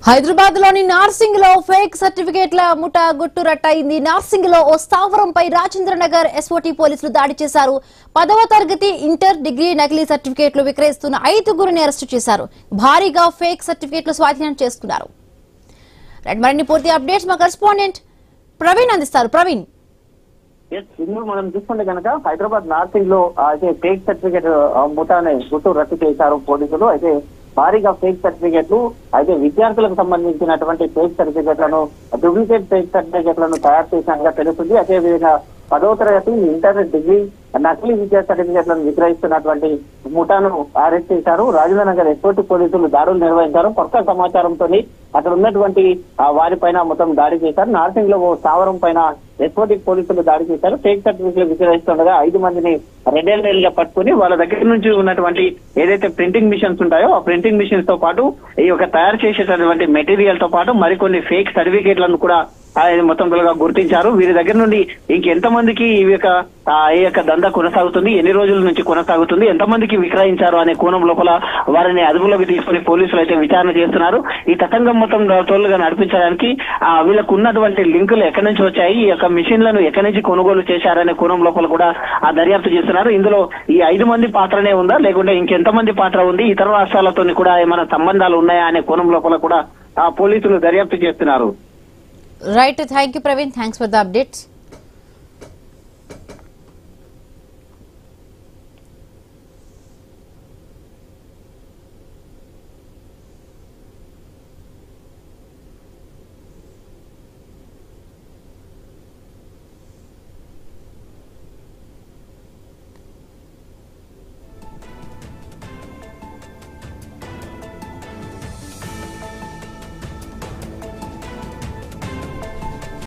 హైదరాబాద్ లోని నార్సింగ్ లో ఫేక్ సర్టిఫికేట్ల ముఠా గుట్టురట్టయింది. నార్సింగ్ లో ఓ స్థావరంపై రాజేంద్రనగర్ ఎస్ఓటీ పోలీసులు దాడి చేశారు. 10వ తరగతి ఇంటర్ డిగ్రీ నకిలీ సర్టిఫికేట్లు విక్రయిస్తున్న 5గురిని అరెస్టు చేశారు. భారీగా ఫేక్ సర్టిఫికేట్లు స్వాధీనం చేసుకున్నారు. మరిన్ని పూర్తి అప్డేట్స్ మా కరెస్పాండెంట్ ప్రవీణ్ అందిస్తారు. ప్రవీణ్, మనం చూసుకుంటే కనుక హైదరాబాద్ నార్సింగ్ లో అయితే ఫేక్ సర్టిఫికేట్ ముఠాని గుట్టు రట్టు చేశారు పోలీసులు. అయితే భారీగా ఫేక్ సర్టిఫికేట్లు అయితే విద్యార్థులకు సంబంధించినటువంటి ఫేక్ సర్టిఫికేట్లను డూప్లికేట్ ఫేక్ సర్టిఫికేట్లను తయారు చేసినట్టుగా తెలుస్తుంది. అదేవిధంగా 10వ తరగతి ఇంటర్ డిగ్రీ నకిలీ విద్యా సర్టిఫికేట్లను విక్రయిస్తున్నటువంటి ముఠాను అరెస్ట్ చేశారు. రాజేంద్రనగర్ ఎస్ఓటీ పోలీసులు దాడులు నిర్వహించారు. కొత్త సమాచారంతో అక్కడ ఉన్నటువంటి వారిపైన మొత్తం దాడి చేశారు. నార్సింగ్ లో ఓ స్థావరం పైన ఎస్ఓటీ పోలీసులు దాడి చేశారు. ఫేక్ సర్టిఫికేట్లు విక్రయిస్తుండగా 5 మందిని రెడ్డేలుగా పట్టుకుని వాళ్ళ దగ్గర నుంచి ఉన్నటువంటి ఏదైతే ప్రింటింగ్ మిషన్స్ ఉంటాయో ఆ ప్రింటింగ్ మిషన్స్ తో పాటు ఈ యొక్క తయారు చేసేటటువంటి మెటీరియల్ తో పాటు మరికొన్ని ఫేక్ సర్టిఫికేట్లను కూడా మొత్తం గుర్తించారు. వీరి దగ్గర నుండి ఇంకెంత మందికి ఈ యొక్క దందా కొనసాగుతుంది, ఎన్ని రోజుల నుంచి కొనసాగుతుంది, ఎంతమందికి విక్రయించారు అనే కోణం లోపల వారిని అదుపులోకి తీసుకుని పోలీసులు అయితే విచారణ చేస్తున్నారు. ఈ తతంగం మొత్తం తోలుగా నడిపించడానికి వీళ్ళకు ఉన్నటువంటి లింకులు ఎక్కడి నుంచి వచ్చాయి, ఈ యొక్క మిషన్లను ఎక్కడి నుంచి కొనుగోలు చేశారనే కోణం లోపల కూడా ఆ దర్యాప్తు చేస్తున్నారు. ఇందులో ఈ 5 మంది పాత్రనే ఉందా లేకుంటే ఇంకెంతమంది పాత్ర ఉంది, ఇతర రాష్ట్రాలతో కూడా ఏమైనా సంబంధాలు ఉన్నాయా అనే కోణం లోపల కూడా ఆ పోలీసులు దర్యాప్తు చేస్తున్నారు. Right, thank you Praveen, thanks for the updates.